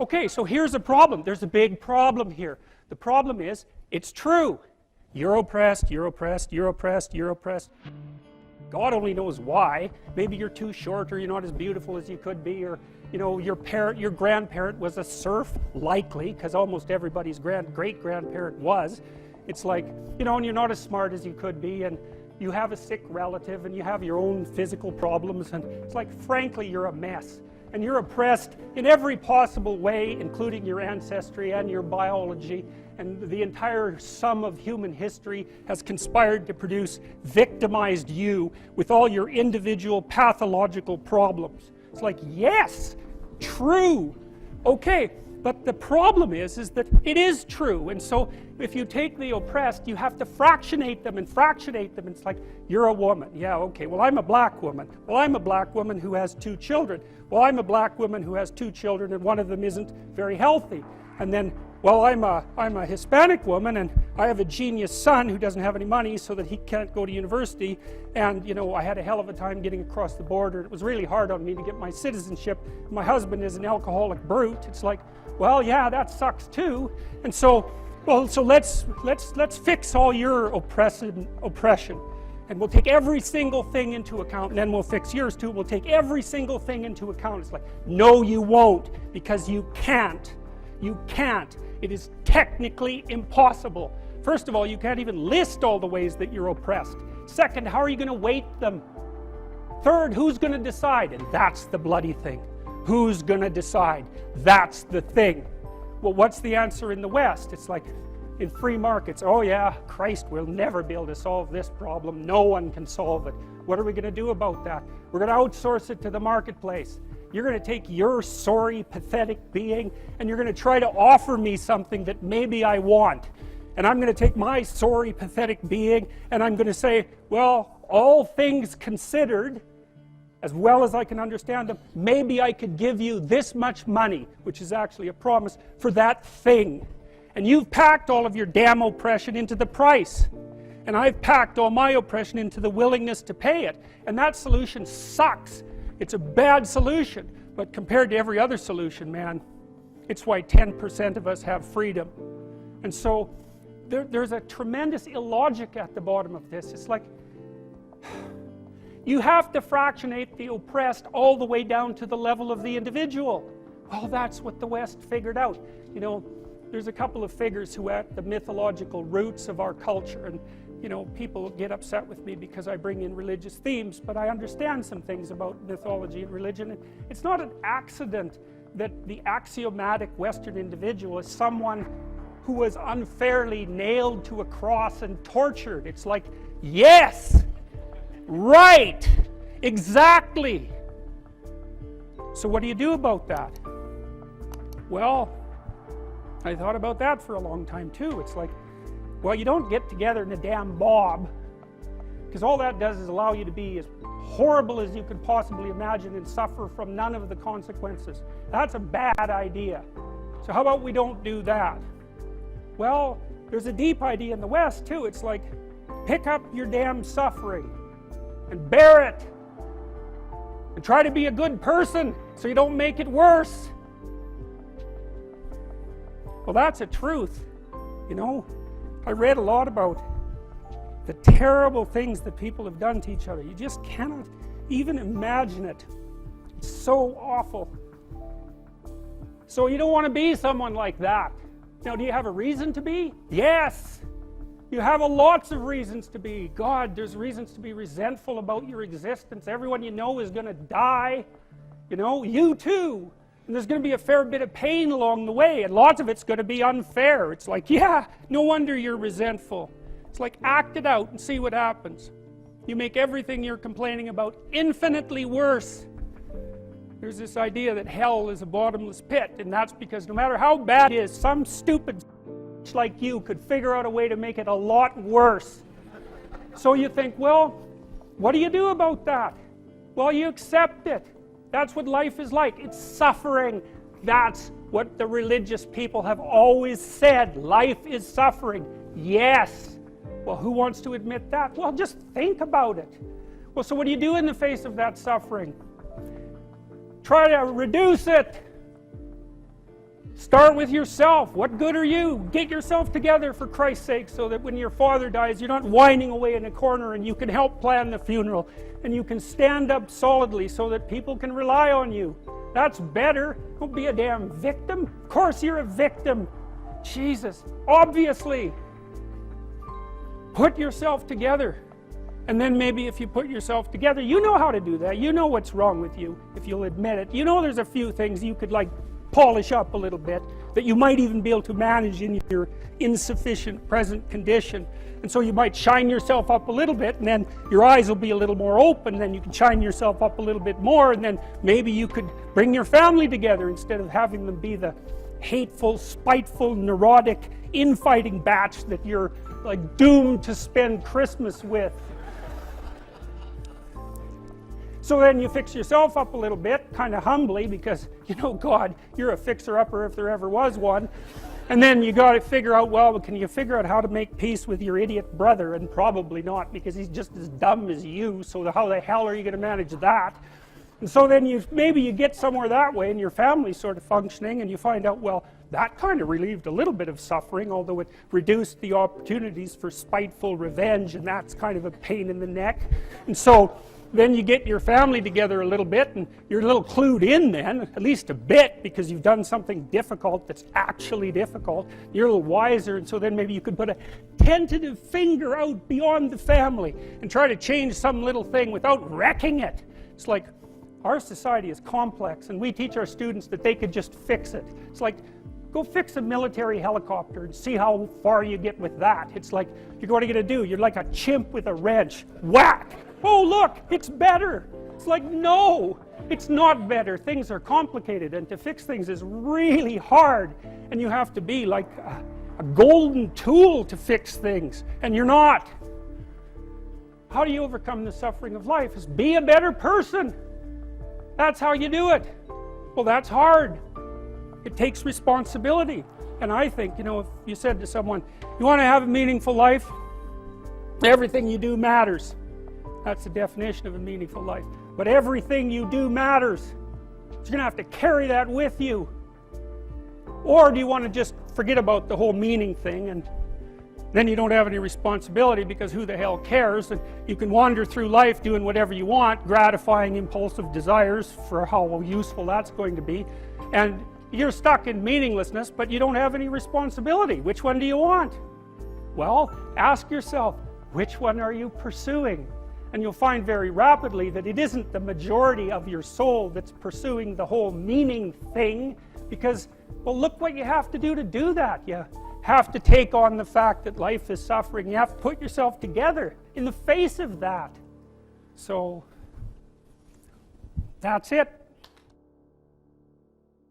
Okay, so here's the problem. There's a big problem here. The problem is, it's true. You're oppressed, you're oppressed, you're oppressed, you're oppressed. God only knows why. Maybe you're too short, or you're not as beautiful as you could be, or your grandparent was a serf, likely, because almost everybody's great-grandparent was. It's like, and you're not as smart as you could be, and you have a sick relative, and you have your own physical problems, and it's like, frankly, you're a mess. And you're oppressed in every possible way, including your ancestry and your biology, and the entire sum of human history has conspired to produce victimized you with all your individual pathological problems. It's like, yes, true. Okay, but the problem is that it is true. And so if you take the oppressed, you have to fractionate them and fractionate them. It's like, you're a woman. Yeah, okay, well, I'm a black woman. Well, I'm a black woman who has 2 children. Well, I'm a black woman who has 2 children and one of them isn't very healthy. And then, well, I'm a Hispanic woman and I have a genius son who doesn't have any money so that he can't go to university, and I had a hell of a time getting across the border. It was really hard on me to get my citizenship. My husband is an alcoholic brute. It's like, well, yeah, that sucks too. And so, so let's fix all your oppression, and we'll take every single thing into account, and then we'll fix yours too. We'll take every single thing into account. It's like, no, you won't, because you can't. You can't. It is technically impossible. First of all, you can't even list all the ways that you're oppressed. Second, how are you going to weight them? Third, who's going to decide? And that's the bloody thing. Who's going to decide? That's the thing. Well, what's the answer in the West? It's like, in free markets, oh yeah, Christ will never be able to solve this problem. No one can solve it. What are we going to do about that? We're going to outsource it to the marketplace. You're going to take your sorry, pathetic being and you're going to try to offer me something that maybe I want. And I'm going to take my sorry, pathetic being and I'm going to say, well, all things considered, as well as I can understand them, maybe I could give you this much money, which is actually a promise, for that thing. And you've packed all of your damn oppression into the price. And I've packed all my oppression into the willingness to pay it. And that solution sucks. It's a bad solution, but compared to every other solution, man, it's why 10% of us have freedom. And so there's a tremendous illogic at the bottom of this. It's like, you have to fractionate the oppressed all the way down to the level of the individual. Well, that's what the West figured out. There's a couple of figures who are at the mythological roots of our culture, and people get upset with me because I bring in religious themes, but I understand some things about mythology and religion. It's not an accident that the axiomatic Western individual is someone who was unfairly nailed to a cross and tortured. It's like, yes, right, exactly. So what do you do about that? Well, I thought about that for a long time too. It's like, well, you don't get together in a damn mob, because all that does is allow you to be as horrible as you could possibly imagine and suffer from none of the consequences. That's a bad idea. So how about we don't do that? Well, there's a deep idea in the West too. It's like, pick up your damn suffering and bear it and try to be a good person so you don't make it worse. Well, that's a truth. I read a lot about the terrible things that people have done to each other. You just cannot even imagine it. It's so awful. So you don't want to be someone like that. Now, do you have a reason to be? Yes. You have lots of reasons to be. God, there's reasons to be resentful about your existence. Everyone you know is going to die. You too. And there's going to be a fair bit of pain along the way, and lots of it's going to be unfair. It's like, yeah, no wonder you're resentful. It's like, act it out and see what happens. You make everything you're complaining about infinitely worse. There's this idea that hell is a bottomless pit, and that's because no matter how bad it is, some stupid like you could figure out a way to make it a lot worse. So you think, well, what do you do about that? Well, you accept it. That's what life is like. It's suffering. That's what the religious people have always said. Life is suffering. Yes. Well, who wants to admit that? Well, just think about it. Well, so what do you do in the face of that suffering? Try to reduce it. Start with yourself. What good are you? Get yourself together for Christ's sake, so that when your father dies, you're not whining away in a corner, and you can help plan the funeral, and you can stand up solidly so that people can rely on you. That's better. Don't be a damn victim. Of course you're a victim. Jesus, obviously. Put yourself together. And then maybe if you put yourself together, you know how to do that. You know what's wrong with you, if you'll admit it. You know there's a few things you could like polish up a little bit, that you might even be able to manage in your insufficient present condition. And so you might shine yourself up a little bit, and then your eyes will be a little more open, and then you can shine yourself up a little bit more, and then maybe you could bring your family together instead of having them be the hateful, spiteful, neurotic, infighting batch that you're like doomed to spend Christmas with. So then you fix yourself up a little bit, kind of humbly, because, you know, God, you're a fixer-upper if there ever was one. And then you got to figure out, well, can you figure out how to make peace with your idiot brother? And probably not, because he's just as dumb as you, so how the hell are you going to manage that? And so then maybe you get somewhere that way, and your family's sort of functioning, and you find out, well, that kind of relieved a little bit of suffering, although it reduced the opportunities for spiteful revenge, and that's kind of a pain in the neck. And so then you get your family together a little bit, and you're a little clued in then, at least a bit, because you've done something difficult that's actually difficult. You're a little wiser, and so then maybe you could put a tentative finger out beyond the family and try to change some little thing without wrecking it. It's like, our society is complex, and we teach our students that they could just fix it. It's like, go fix a military helicopter and see how far you get with that. It's like, what are you going to do? You're like a chimp with a wrench. Whack! Oh look, it's better. It's like, no, it's not better. Things are complicated, and to fix things is really hard, and you have to be like a golden tool to fix things, and you're not. How do you overcome the suffering of life? Is be a better person. That's how you do it. Well, that's hard. It takes responsibility. And I think, you know, if you said to someone, you want to have a meaningful life? Everything you do matters. That's the definition of a meaningful life. But everything you do matters. So you're going to have to carry that with you. Or do you want to just forget about the whole meaning thing, and then you don't have any responsibility, because who the hell cares, and you can wander through life doing whatever you want, gratifying impulsive desires for how useful that's going to be, and you're stuck in meaninglessness, but you don't have any responsibility. Which one do you want? Well, ask yourself, which one are you pursuing? And you'll find very rapidly that it isn't the majority of your soul that's pursuing the whole meaning thing, because, well, look what you have to do that. You have to take on the fact that life is suffering. You have to put yourself together in the face of that. So, that's it.